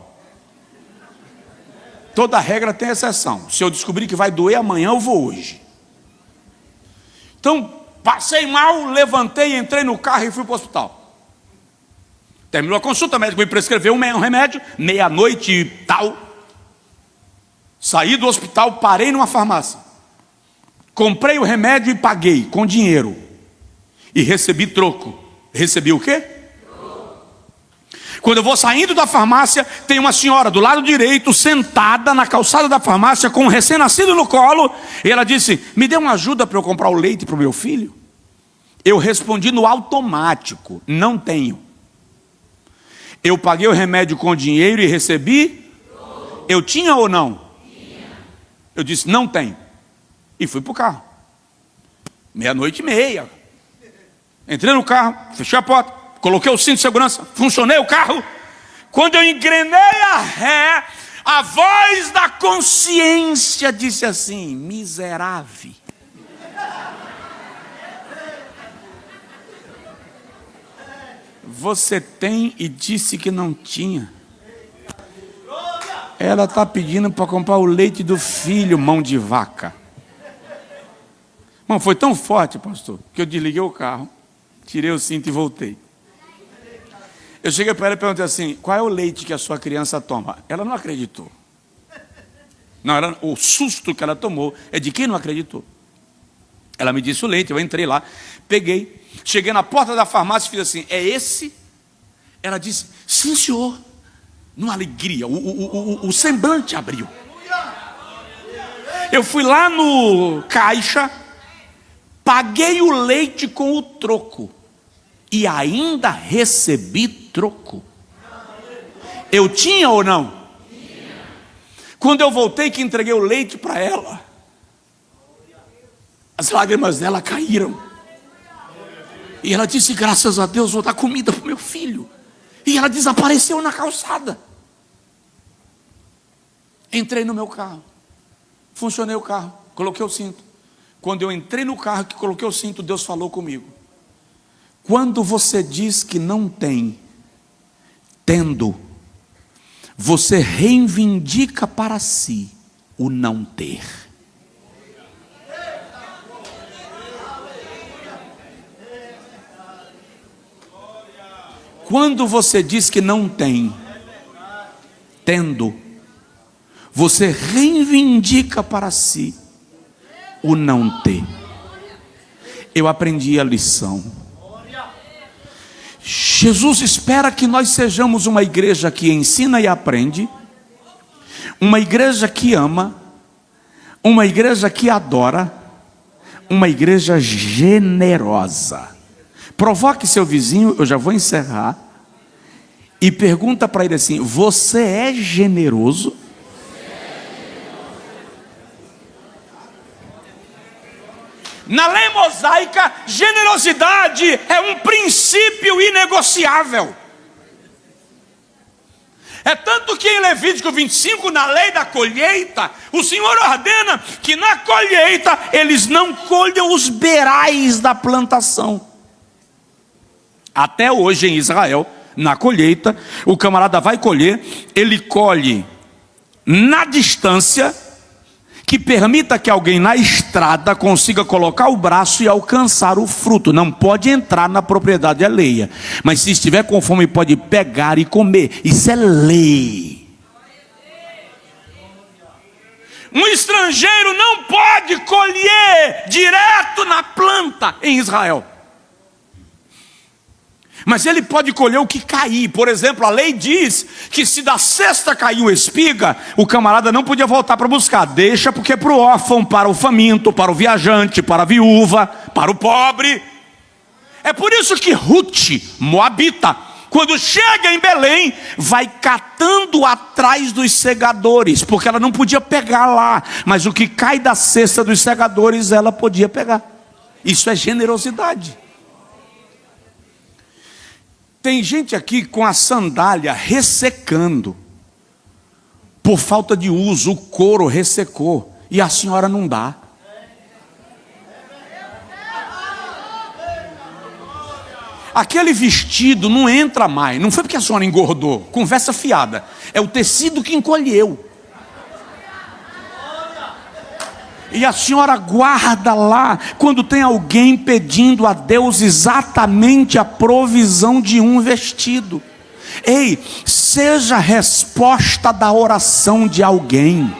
Toda regra tem exceção. Se eu descobrir que vai doer amanhã, eu vou hoje. Então, passei mal, levantei, entrei no carro e fui para o hospital. Terminou a consulta, o médico me prescreveu um remédio, meia-noite e tal. Saí do hospital, parei numa farmácia. Comprei o remédio e paguei com dinheiro. E recebi troco. Recebi o quê? Quando eu vou saindo da farmácia, tem uma senhora do lado direito, sentada na calçada da farmácia, com um recém-nascido no colo, e ela disse, me dê uma ajuda para eu comprar o leite para o meu filho? Eu respondi no automático, não tenho. Eu paguei o remédio com dinheiro e recebi? Eu tinha ou não? Eu disse, não tenho. E fui para o carro. 00:30. Entrei no carro, fechei a porta. Coloquei o cinto de segurança, funcionei o carro. Quando eu engrenei a ré, a voz da consciência disse assim, miserável. Você tem e disse que não tinha. Ela está pedindo para comprar o leite do filho, mão de vaca. Bom, foi tão forte, pastor, que eu desliguei o carro, tirei o cinto e voltei. Eu cheguei para ela e perguntei assim, qual é o leite que a sua criança toma? Ela não acreditou. Não, o susto que ela tomou é de quem não acreditou. Ela me disse o leite, eu entrei lá, peguei, cheguei na porta da farmácia e fiz assim, é esse? Ela disse, sim senhor. Numa alegria, o semblante abriu. Eu fui lá no caixa, paguei o leite com o troco. E ainda recebi troco. Eu tinha ou não? Quando eu voltei que entreguei o leite para ela, as lágrimas dela caíram. E ela disse, graças a Deus vou dar comida para o meu filho. E ela desapareceu na calçada. Entrei no meu carro. Funcionei o carro, coloquei o cinto. Quando eu entrei no carro que coloquei o cinto, Deus falou comigo. Quando você diz que não tem, tendo, você reivindica para si o não ter. Quando você diz que não tem, tendo, você reivindica para si o não ter. Eu aprendi a lição. Jesus espera que nós sejamos uma igreja que ensina e aprende, uma igreja que ama, uma igreja que adora, uma igreja generosa. Provoque seu vizinho, eu já vou encerrar, e pergunta para ele assim: você é generoso? Na lei mosaica, generosidade é um princípio inegociável. É tanto que em Levítico 25, na lei da colheita, o Senhor ordena que na colheita eles não colham os beirais da plantação. Até hoje em Israel, na colheita, o camarada vai colher, ele colhe na distância que permita que alguém na estrada consiga colocar o braço e alcançar o fruto. Não pode entrar na propriedade alheia, mas se estiver com fome pode pegar e comer. Isso é lei. Um estrangeiro não pode colher direto na planta em Israel, mas ele pode colher o que cair. Por exemplo, a lei diz que se da cesta caiu espiga, o camarada não podia voltar para buscar. Deixa, porque é para o órfão, para o faminto, para o viajante, para a viúva, para o pobre. É por isso que Ruth, moabita, quando chega em Belém, vai catando atrás dos segadores, porque ela não podia pegar lá, mas o que cai da cesta dos segadores ela podia pegar. Isso é generosidade. Tem gente aqui com a sandália ressecando, por falta de uso, o couro ressecou, e a senhora não dá. Aquele vestido não entra mais, não foi porque a senhora engordou, conversa fiada, é o tecido que encolheu. E a senhora guarda lá, quando tem alguém pedindo a Deus exatamente a provisão de um vestido. Ei, seja a resposta da oração de alguém.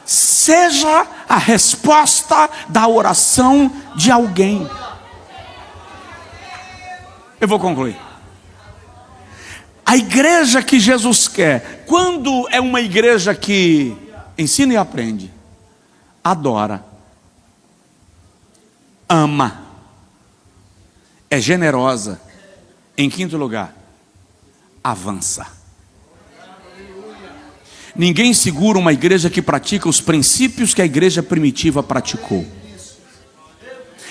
Seja a resposta da oração de alguém. Eu vou concluir. A igreja que Jesus quer, quando é uma igreja que ensina e aprende, adora, ama, é generosa, em quinto lugar, avança. Ninguém segura uma igreja que pratica os princípios que a igreja primitiva praticou.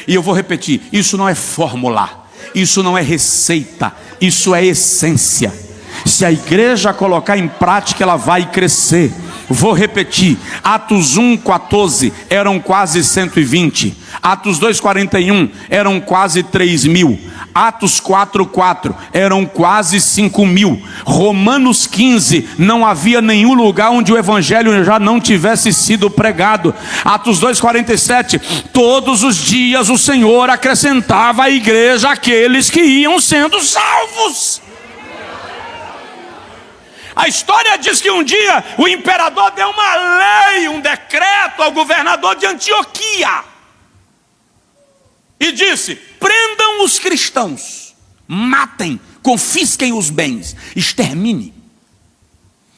E eu vou repetir, isso não é fórmula, isso não é receita, isso é essência. Se a igreja colocar em prática, ela vai crescer. Vou repetir, Atos 1:14 eram quase 120, Atos 2:41 eram quase 3.000, Atos 4:4 eram quase 5.000, Romanos 15 não havia nenhum lugar onde o evangelho já não tivesse sido pregado, Atos 2:47, todos os dias o Senhor acrescentava à igreja aqueles que iam sendo salvos. A história diz que um dia o imperador deu uma lei, um decreto ao governador de Antioquia. E disse: prendam os cristãos, matem, confisquem os bens, extermine.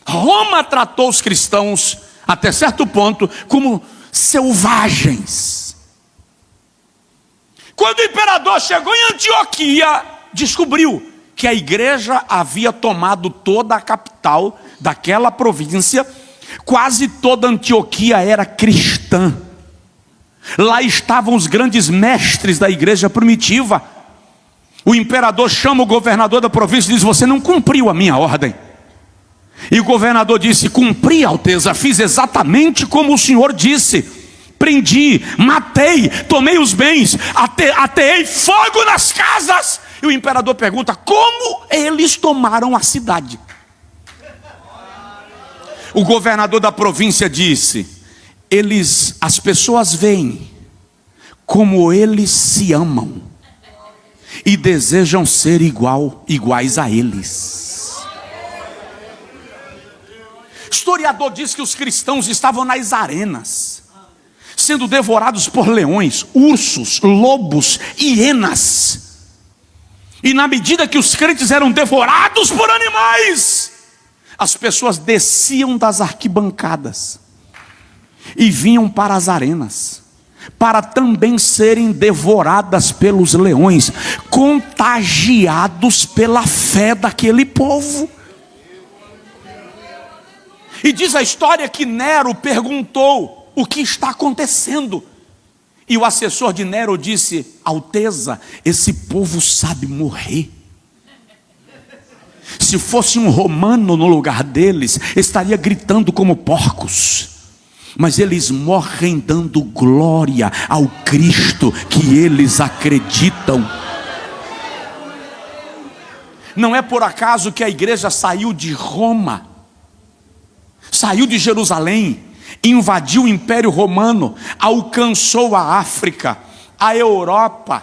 Roma tratou os cristãos, até certo ponto, como selvagens. Quando o imperador chegou em Antioquia, descobriu que a igreja havia tomado toda a capital daquela província, quase toda Antioquia era cristã. Lá estavam os grandes mestres da igreja primitiva. O imperador chama o governador da província e diz: você não cumpriu a minha ordem. E o governador disse: cumpri, Alteza, fiz exatamente como o senhor disse. Prendi, matei, tomei os bens, ateei fogo nas casas. E o imperador pergunta: como eles tomaram a cidade? O governador da província disse: as pessoas veem como eles se amam e desejam ser iguais a eles. Historiador diz que os cristãos estavam nas arenas, sendo devorados por leões, ursos, lobos, hienas. E na medida que os crentes eram devorados por animais, as pessoas desciam das arquibancadas e vinham para as arenas, para também serem devoradas pelos leões, contagiados pela fé daquele povo. E diz a história que Nero perguntou: o que está acontecendo? E o assessor de Nero disse: Alteza, esse povo sabe morrer. Se fosse um romano no lugar deles, estaria gritando como porcos. Mas eles morrem dando glória ao Cristo que eles acreditam. Não é por acaso que a igreja saiu de Roma, saiu de Jerusalém, invadiu o Império Romano, alcançou a África, a Europa.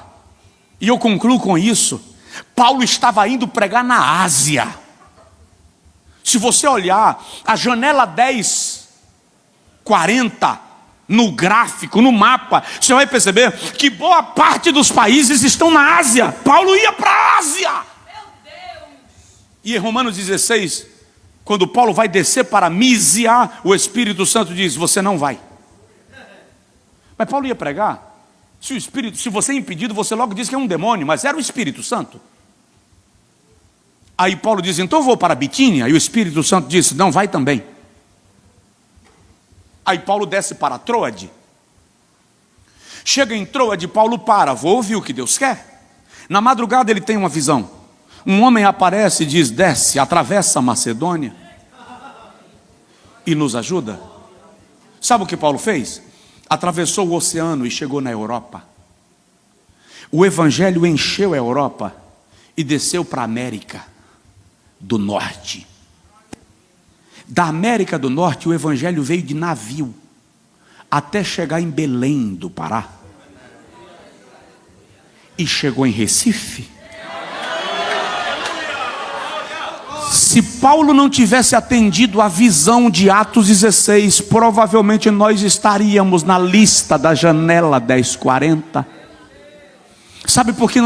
E eu concluo com isso. Paulo estava indo pregar na Ásia. Se você olhar a janela 10:40 no gráfico, no mapa, você vai perceber que boa parte dos países estão na Ásia. Paulo ia para a Ásia. Meu Deus. E em Romanos 16, quando Paulo vai descer para Mísia, o Espírito Santo diz: você não vai. Mas Paulo ia pregar. Se você é impedido, você logo diz que é um demônio, mas era o Espírito Santo. Aí Paulo diz: então eu vou para Bitínia. E o Espírito Santo disse: não, vai também. Aí Paulo desce para Troade. Chega em Troade, Paulo para: vou ouvir o que Deus quer. Na madrugada ele tem uma visão. Um homem aparece e diz: desce, atravessa a Macedônia e nos ajuda. Sabe o que Paulo fez? Atravessou o oceano e chegou na Europa. O evangelho encheu a Europa e desceu para a América do Norte. Da América do Norte, o evangelho veio de navio até chegar em Belém do Pará. E chegou em Recife. Se Paulo não tivesse atendido a visão de Atos 16, provavelmente nós estaríamos na lista da janela 10:40. Sabe por que